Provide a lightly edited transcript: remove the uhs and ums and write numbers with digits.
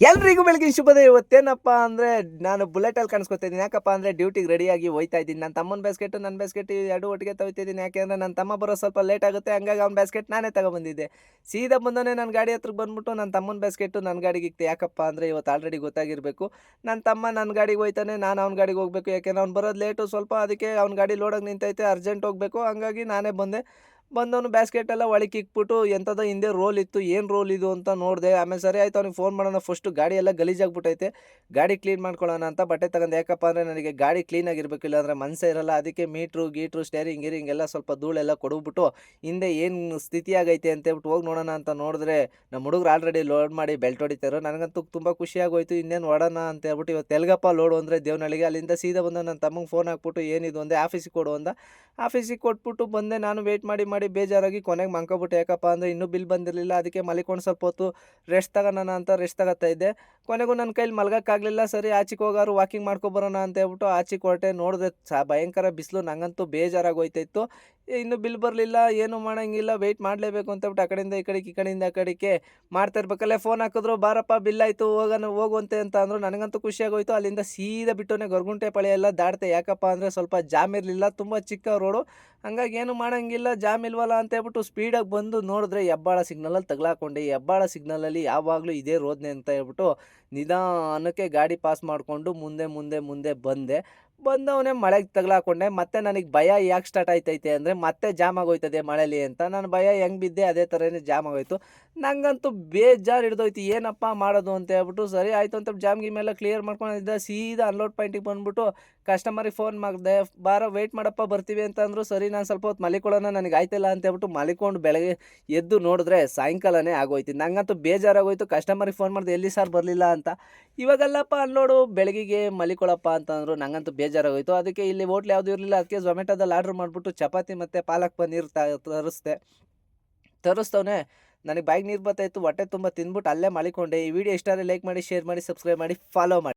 ಎಲ್ರಿಗೂ ಬೆಳಗಿನ ಶುಭೋದಯ. ಇವತ್ತೇನಪ್ಪ ಅಂದರೆ ನಾನು ಬುಲೆಟಲ್ಲಿ ಕಾಣಿಸ್ಕೊತಾ ಇದ್ದೀನಿ. ಯಾಕಪ್ಪ ಅಂದರೆ ಡ್ಯೂಟಿಗೆ ರೆಡಿಯಾಗಿ ಹೋಯ್ತಾ ಇದ್ದೀನಿ. ನನ್ನ ತಮ್ಮನ ಬ್ಯಾಸ್ಕೆಟು ನನ್ನ ಬ್ಯಾಸ್ಕೆಟ್ ಎರಡು ಒಟ್ಟಿಗೆ ತೊಗೊತಿದ್ದೀನಿ. ಯಾಕೆಂದರೆ ನನ್ನ ತಮ್ಮ ಬರೋ ಸ್ವಲ್ಪ ಲೇಟ್ ಆಗುತ್ತೆ, ಹಂಗಾಗಿ ಅವ್ನ ಬ್ಯಾಸ್ಕೆಟ್ ನಾನೇ ತಗೊಬಂದಿದ್ದೆ. ಸೀದಾ ಬಂದವನೇ ನನ್ನ ಗಾಡಿ ಹತ್ರಕ್ಕೆ ಬಂದ್ಬಿಟ್ಟು ನನ್ನ ತಮ್ಮನ ಬ್ಯಾಸ್ಕೆಟು ನನ್ನ ಗಾಡಿಗೆ ಇಕ್ತೆ. ಯಾಕಪ್ಪ ಅಂದರೆ ಇವತ್ತು ಆಲ್ರೆಡಿ ಗೊತ್ತಾಗಿರಬೇಕು, ನನ್ನ ತಮ್ಮ ನನ್ನ ಗಾಡಿಗೆ ಹೋಯ್ತಾನೆ, ನಾನು ಅವ್ನ ಗಾಡಿಗೆ ಹೋಗಬೇಕು. ಯಾಕೆಂದರೆ ಅವ್ನು ಬರೋದು ಲೇಟು ಸ್ವಲ್ಪ, ಅದಕ್ಕೆ ಅವ್ನ ಗಾಡಿ ಲೋಡಾಗಿ ನಿಂತೈತೆ, ಅರ್ಜೆಂಟ್ ಹೋಗಬೇಕು. ಹಂಗಾಗಿ ನಾನೇ ಬಂದವನು ಬ್ಯಾಸ್ಕೆಟ್ ಎಲ್ಲ ಒಳಗೆ ಇಕ್ಬಿಟ್ಟು ಎಂಥದೋ ಹಿಂದೆ ರೋಲ್ ಇತ್ತು, ಏನು ರೋಲ್ ಇದು ಅಂತ ನೋಡಿದೆ. ಆಮೇಲೆ ಸರಿ ಆಯಿತು, ಅವ್ನಿಗೆ ಫೋನ್ ಮಾಡೋಣ, ಫಸ್ಟು ಗಾಡಿ ಎಲ್ಲ ಗಲೀಜಾಗ್ಬಿಟ್ಟೈತೆ, ಗಾಡಿ ಕ್ಲೀನ್ ಮಾಡ್ಕೊಳ್ಳೋಣ ಅಂತ ಬಟ್ಟೆ ತಗೊಂಡೆ. ಯಾಕಪ್ಪ ಅಂದರೆ ನನಗೆ ಗಾಡಿ ಕ್ಲೀನಾಗಿರ್ಬೇಕು, ಇಲ್ಲಾಂದರೆ ಮನಸ್ಸೇ ಇರಲ್ಲ. ಅದಕ್ಕೆ ಮೀಟ್ರು ಸ್ಟೇರಿಂಗ್ ಗೀರಿಂಗ್ ಎಲ್ಲ ಸ್ವಲ್ಪ ಧೂಳೆಲ್ಲ ಕೊಡುಬಿಟ್ಟು ಹಿಂದೆ ಏನು ಸ್ಥಿತಿ ಆಗೈತೆ ಅಂತೇಳ್ಬಿಟ್ಟು ಹೋಗಿ ನೋಡೋಣ ಅಂತ ನೋಡಿದ್ರೆ ನಮ್ಮ ಹುಡುಗರು ಆಲ್ರೆಡಿ ಲೋಡ್ ಮಾಡಿ ಬೆಲ್ಟ್ ಹೊಡಿತಾರೋ. ನನಗಂತೂ ತುಂಬ ಖುಷಿಯಾಗೋಯ್ತು. ಇನ್ನೇನು ಹೊಡೋಣ ಅಂತ ಹೇಳ್ಬಿಟ್ಟು ಇವತ್ತು ಎಲ್ಗಪ್ಪ ಲೋಡು ಅಂದರೆ ದೇವನಹಳ್ಳಿಗೆ. ಅಲ್ಲಿಂದ ಸೀದಾ ಬಂದು ನನ್ನ ತಮ್ಮಂಗೆ ಫೋನ್ ಹಾಕ್ಬಿಟ್ಟು ಏನಿದು ಅಂದೆ, ಆಫೀಸಿಗೆ ಕೊಡು ಅಂದ. ಆಫೀಸಿಗೆ ಕೊಟ್ಬಿಟ್ಟು ಬಂದೆ. ನಾನು ವೆಯ್ಟ್ ಮಾಡಿ ಬೇಜಾರಾಗಿ ಕೊನೆಗೆ ಮಲ್ಕೊಬಿಟ್ಟೆ. ಯಾಕಪ್ಪ ಅಂದರೆ ಇನ್ನೂ ಬಿಲ್ ಬಂದಿರಲಿಲ್ಲ. ಅದಕ್ಕೆ ಮಲಿಕೊಂಡು ಸ್ವಲ್ಪ ಹೊತ್ತು ರೆಸ್ಟ್ ತಗೋಣ ಅಂತ ರೆಸ್ಟ್ ತಗೋತಾ ಇದ್ದೆ. ಕೊನೆಗೂ ನನ್ನ ಕೈಲಿ ಮಲ್ಗೋಕ್ಕಾಗಲಿಲ್ಲ. ಸರಿ ಆಚೆಗೆ ಹೋಗಾರು ವಾಕಿಂಗ್ ಮಾಡ್ಕೊಬರೋಣ ಅಂತ ಹೇಳ್ಬಿಟ್ಟು ಆಚೆಗೆ ಹೊರಟೆ. ನೋಡಿದ್ರೆ ಭಯಂಕರ ಬಿಸಿಲು, ನನಗಂತೂ ಬೇಜಾರಾಗೋಯ್ತಾಯಿತ್ತು. ಇನ್ನೂ ಬಿಲ್ ಬರಲಿಲ್ಲ, ಏನೂ ಮಾಡೋಂಗಿಲ್ಲ, ವೆಯ್ಟ್ ಮಾಡಲೇಬೇಕು ಅಂತೇಳ್ಬಿಟ್ಟು ಆ ಕಡೆಯಿಂದ ಈ ಕಡೆಗೆ ಈ ಕಡೆಯಿಂದ ಆ ಕಡೆಗೆ ಮಾಡ್ತಾ ಇರ್ಬೇಕಲ್ಲೇ ಫೋನ್ ಹಾಕಿದ್ರು, ಬಾರಪ್ಪ ಬಿಲ್ ಆಯಿತು ಹೋಗುವಂತೆ ಅಂತ ಅಂದರು. ನನಗಂತೂ ಖುಷಿಯಾಗೋಯ್ತು. ಅಲ್ಲಿಂದ ಸೀದಾ ಬಿಟ್ಟೋನೆ ಗೊರಗುಂಟೆ ಪಾಳ್ಯ ಎಲ್ಲ ದಾಟ್ತೆ. ಯಾಕಪ್ಪ ಅಂದರೆ ಸ್ವಲ್ಪ ಜಾಮ್ ಇರಲಿಲ್ಲ, ತುಂಬ ಚಿಕ್ಕ ರೋಡು, ಹಂಗಾಗಿ ಏನು ಮಾಡೋಂಗಿಲ್ಲ, ಜಾಮ್ ಇಲ್ವಲ್ಲ ಅಂತೇಳ್ಬಿಟ್ಟು ಸ್ಪೀಡಾಗಿ ಬಂದು ನೋಡಿದ್ರೆ ಹೆಬ್ಬಾಳ ಸಿಗ್ನಲಲ್ಲಿ ತಗಲಾಕೊಂಡೆ. ಹೆಬ್ಬಾಳ ಸಿಗ್ನಲಲ್ಲಿ ಯಾವಾಗಲೂ ಇದೇ ರೋದನೆ ಅಂತ ಹೇಳ್ಬಿಟ್ಟು ನಿಧಾನಕ್ಕೆ ಗಾಡಿ ಪಾಸ್ ಮಾಡಿಕೊಂಡು ಮುಂದೆ ಬಂದವನೇ ಮಳೆಗೆ ತಗಲಾಕೊಂಡೆ. ಮತ್ತೆ ನನಗೆ ಭಯ ಯಾಕೆ ಸ್ಟಾರ್ಟ್ ಆಯ್ತೈತೆ ಅಂದರೆ ಮತ್ತೆ ಜಾಮ್ ಆಗೋಯ್ತದೆ ಮಳೇಲಿ ಅಂತ. ನಾನು ಭಯ ಹೆಂಗೆ ಬಿದ್ದೆ ಅದೇ ಥರನೇ ಜಾಮ್ ಆಗೋಯ್ತು. ನನಗಂತೂ ಬೇಜಾರು ಹಿಡ್ದೋಯ್ತು, ಏನಪ್ಪ ಮಾಡೋದು ಅಂತ ಹೇಳ್ಬಿಟ್ಟು ಸರಿ ಆಯಿತು ಅಂತ ಜಾಮ್ ಗೀಮೆಲ್ಲ ಕ್ಲಿಯರ್ ಮಾಡ್ಕೊಂಡಿದ್ದೆ. ಸೀದಾ ಅನ್ಲೋಡ್ ಪಾಯಿಂಟಿಗೆ ಬಂದುಬಿಟ್ಟು ಕಸ್ಟಮರಿಗೆ ಫೋನ್ ಮಾಡಿದೆ, ಬಾರೋ ವೆಯ್ಟ್ ಮಾಡಪ್ಪ ಬರ್ತೀವಿ ಅಂತ ಅಂದರು. ಸರಿ ನಾನು ಸ್ವಲ್ಪ ಹೊತ್ತು ಮಲಿಕೊಳ್ಳೋಣ, ನನಗೆ ಆಯ್ತಿಲ್ಲ ಅಂತ ಹೇಳ್ಬಿಟ್ಟು ಮಲಿಕೊಂಡು ಬೆಳಗ್ಗೆ ಎದ್ದು ನೋಡಿದ್ರೆ ಸಾಯಂಕಾಲನೇ ಆಗೋಯ್ತು. ನನಗಂತೂ ಬೇಜಾರಾಗೋಯ್ತು. ಕಸ್ಟಮರಿಗೆ ಫೋನ್ ಮಾಡಿದೆ, ಎಲ್ಲಿ ಸರ್ ಬರಲಿಲ್ಲ ಅಂತ. ಇವಾಗಲ್ಲಪ್ಪ ಅನ್ಲೋಡು ಬೆಳಗಿಗೆ ಮಲಿಕೊಳ್ಳಪ್ಪ ಅಂತಂದರು. ನನಗಂತೂ ಬೇಜಾರಾಗೋಯ್ತು. ಅದಕ್ಕೆ ಇಲ್ಲಿ ಹೋಟ್ಲ್ ಯಾವುದೂ ಇರಲಿಲ್ಲ, ಅದಕ್ಕೆ ಝೊಮ್ಯಾಟೋದಲ್ಲಿ ಆರ್ಡ್ರ್ ಮಾಡಿಬಿಟ್ಟು ಚಪಾತಿ ಮತ್ತು ಪಾಲಕ್ ಪನ್ನೀರ್ ತರಿಸ್ತವನೇ. ನನಗೆ ಬಾಯಿಗೆ ನೀರು ಬರ್ತಾಯಿತ್ತು, ಹೊಟ್ಟೆ ತುಂಬ ತಿಂದ್ಬಿಟ್ಟು ಅಲ್ಲೇ ಮಲಿಕೊಂಡೆ. ಈ ವಿಡಿಯೋ ಇಷ್ಟ ಆದರೆ ಲೈಕ್ ಮಾಡಿ, ಶೇರ್ ಮಾಡಿ, ಸಬ್ಸ್ಕ್ರೈಬ್ ಮಾಡಿ, ಫಾಲೋ ಮಾಡಿ.